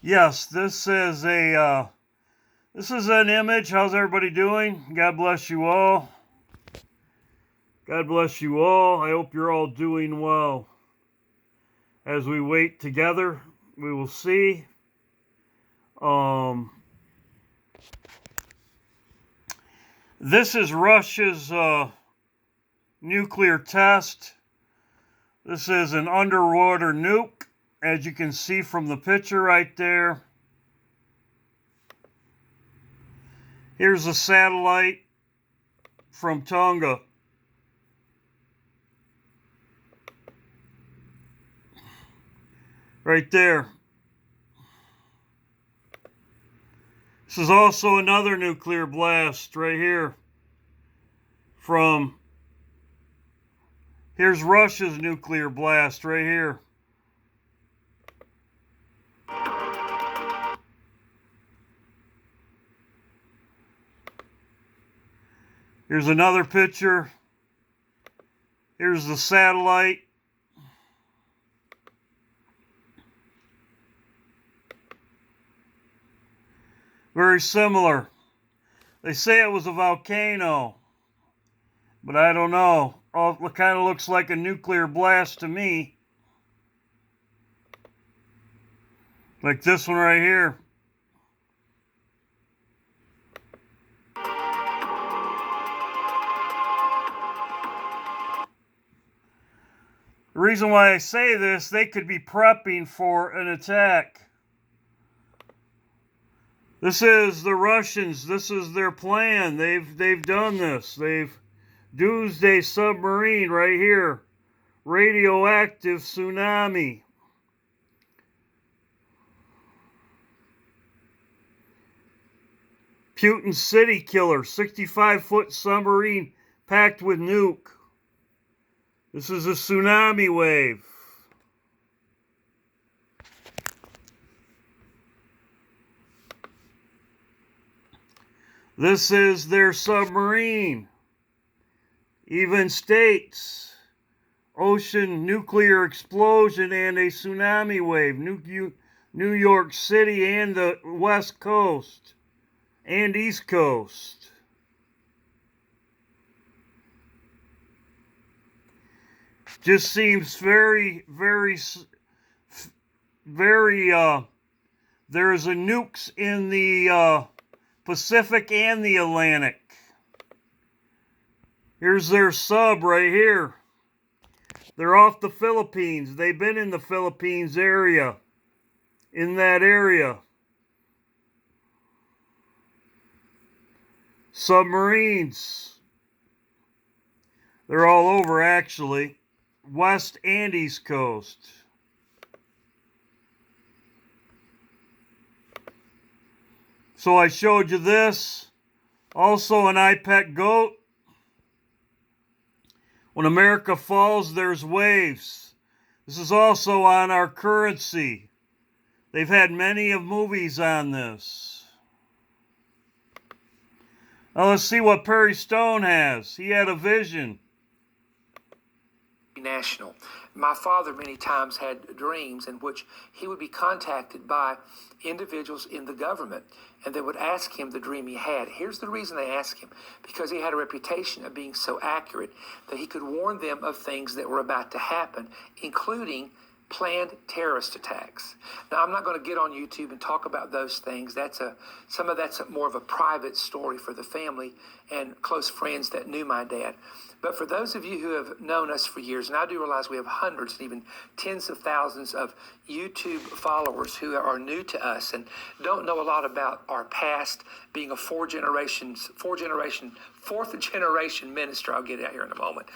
Yes, this is an image. How's everybody doing? God bless you all. God bless you all. I hope you're all doing well. As we wait together, we will see. This is Russia's nuclear test. This is an underwater nuke, as you can see from the picture right there. Here's a satellite from Tonga. Right there. This is also another nuclear blast right here. Here's Russia's nuclear blast right here. Here's another picture. Here's the satellite. Very similar. They say it was a volcano, but I don't know. Oh, it kind of looks like a nuclear blast to me. Like this one right here. The reason why I say this, they could be prepping for an attack. This is the Russians. This is their plan. They've done this. Doomsday submarine right here. Radioactive tsunami. Putin city killer. 65-foot submarine packed with nuke. This is a tsunami wave. This is their submarine. Even states, ocean nuclear explosion and a tsunami wave. New York City and the West Coast and East Coast. Just seems very, there's a nukes in the Pacific and the Atlantic. Here's their sub right here. They're off the Philippines. They've been in the Philippines area. In that area. Submarines. They're all over actually. West and East Coast. So I showed you this. Also an IPEC goat. When America falls, there's waves. This is also on our currency. They've had many of movies on this. Now let's see what Perry Stone has. He had a vision. National. My father many times had dreams in which he would be contacted by individuals in the government, and they would ask him the dream he had. Here's the reason they asked him: because he had a reputation of being so accurate that he could warn them of things that were about to happen, including planned terrorist attacks. Now, I'm not going to get on YouTube and talk about those things. Some of that's more of a private story for the family and close friends that knew my dad. But for those of you who have known us for years, and I do realize we have hundreds and even tens of thousands of YouTube followers who are new to us and don't know a lot about our past, being a fourth generation minister. I'll get out here in a moment.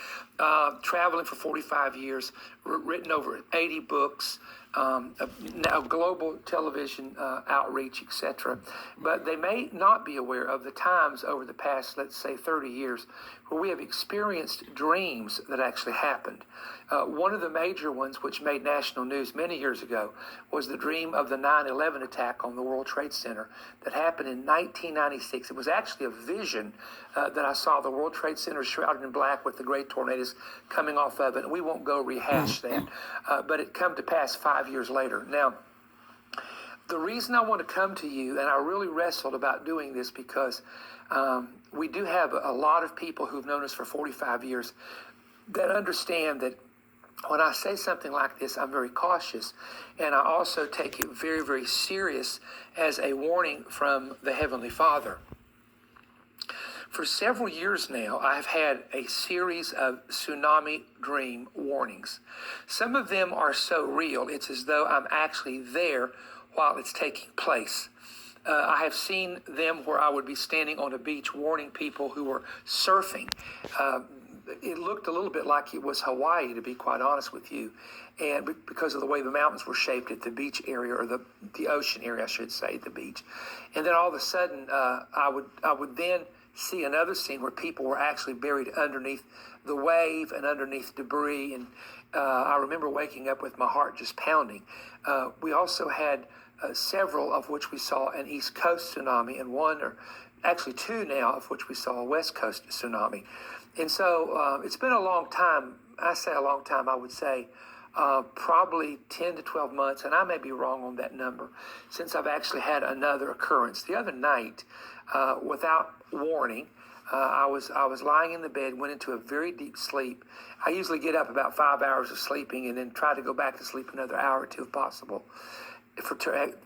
Traveling for 45 years, written over 80 books, now global television outreach, etc. But they may not be aware of the times over the past, let's say, 30 years where we have experienced dreams that actually happened. One of the major ones, which made national news many years ago, was the dream of the 9/11 attack on the World Trade Center that happened in 1996. It was actually a vision that I saw, the World Trade Center shrouded in black with the great tornadoes coming off of it. And we won't go rehash that, but it come to pass 5 years later. Now, the the reason I want to come to you, and I really wrestled about doing this because we do have a lot of people who've known us for 45 years that understand that when I say something like this, I'm very cautious, and I also take it very, very serious as a warning from the Heavenly Father. For several years now, I've had a series of tsunami dream warnings. Some of them are so real, it's as though I'm actually there while it's taking place. I have seen them where I would be standing on a beach warning people who were surfing. It looked a little bit like it was Hawaii, to be quite honest with you, and because of the way the mountains were shaped at the beach area, or the ocean area, I should say, the beach. And then all of a sudden, I would then see another scene where people were actually buried underneath the wave and underneath debris. And I remember waking up with my heart just pounding. We also had several of which we saw an East Coast tsunami, and one, or actually two now, of which we saw a West Coast tsunami. And so it's been a long time. I say a long time, I would say probably 10 to 12 months, and I may be wrong on that number, since I've actually had another occurrence. The other night, without warning, I was lying in the bed, went into a very deep sleep. I usually get up about 5 hours of sleeping and then try to go back to sleep another hour or two if possible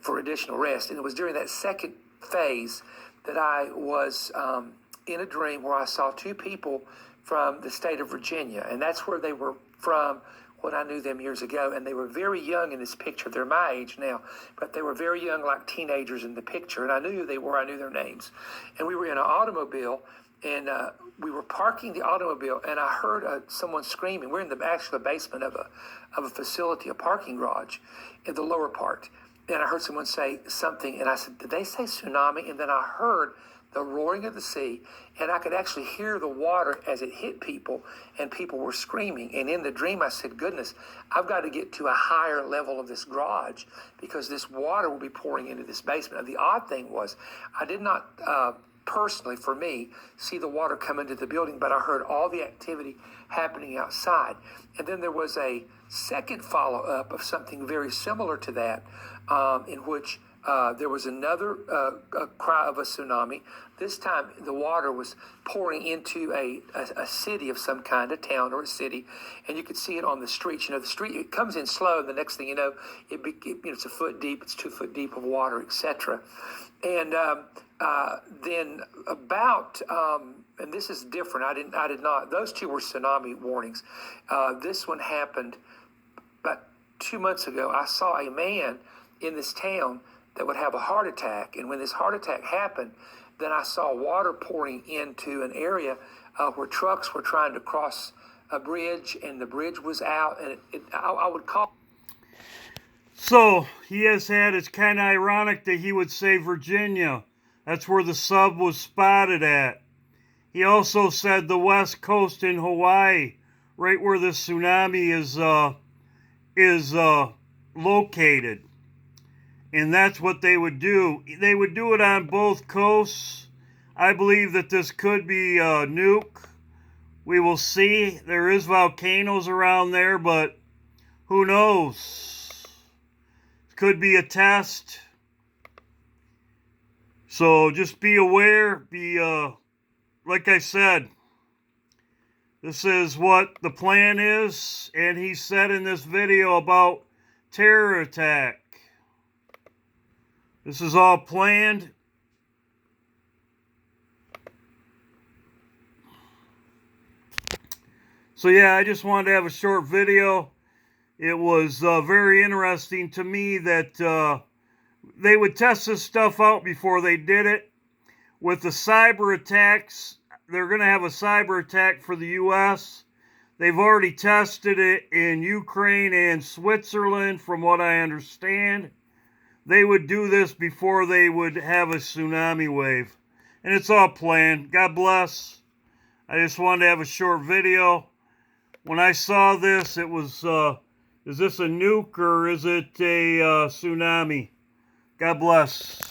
for additional rest. And it was during that second phase that I was in a dream where I saw two people from the state of Virginia, and that's where they were from when I knew them years ago. And they were very young in this picture. They're my age now, but they were very young, like teenagers in the picture, and I knew who they were. I knew their names. And we were in an automobile, and we were parking the automobile, and I heard someone screaming. We're in the basement of a facility, a parking garage, in the lower part. And I heard someone say something, and I said, "Did they say tsunami?" And then I heard the roaring of the sea, and I could actually hear the water as it hit people, and people were screaming. And in the dream, I said, "Goodness, I've got to get to a higher level of this garage because this water will be pouring into this basement." And the odd thing was, I did not personally, for me, see the water come into the building, but I heard all the activity happening outside. And then there was a second follow-up of something very similar to that, in which there was another cry of a tsunami. This time, the water was pouring into a city of some kind, a town or a city, and you could see it on the streets. You know, the street, it comes in slow, and the next thing you know, it's a foot deep, it's 2 foot deep of water, etc. And then about, and this is different. I did not. Those two were tsunami warnings. This one happened about 2 months ago. I saw a man in this town that would have a heart attack. And when this heart attack happened, then I saw water pouring into an area where trucks were trying to cross a bridge, and the bridge was out. And I would call. So he has had, it's kind of ironic that he would say Virginia. That's where the sub was spotted at. He also said the West Coast in Hawaii, right where the tsunami is located. And that's what they would do. They would do it on both coasts. I believe that this could be Nuke. We will see. There is volcanoes around there, but who knows? Could be a test. So just be aware. Be like I said, this is what the plan is. And he said in this video about terror attack. This is all planned. So yeah, I just wanted to have a short video. It was very interesting to me that they would test this stuff out before they did it. With the cyber attacks, they're going to have a cyber attack for the U.S. They've already tested it in Ukraine and Switzerland, from what I understand. They would do this before they would have a tsunami wave. And it's all planned. God bless. I just wanted to have a short video. When I saw this, it was, is this a nuke or is it a tsunami? God bless.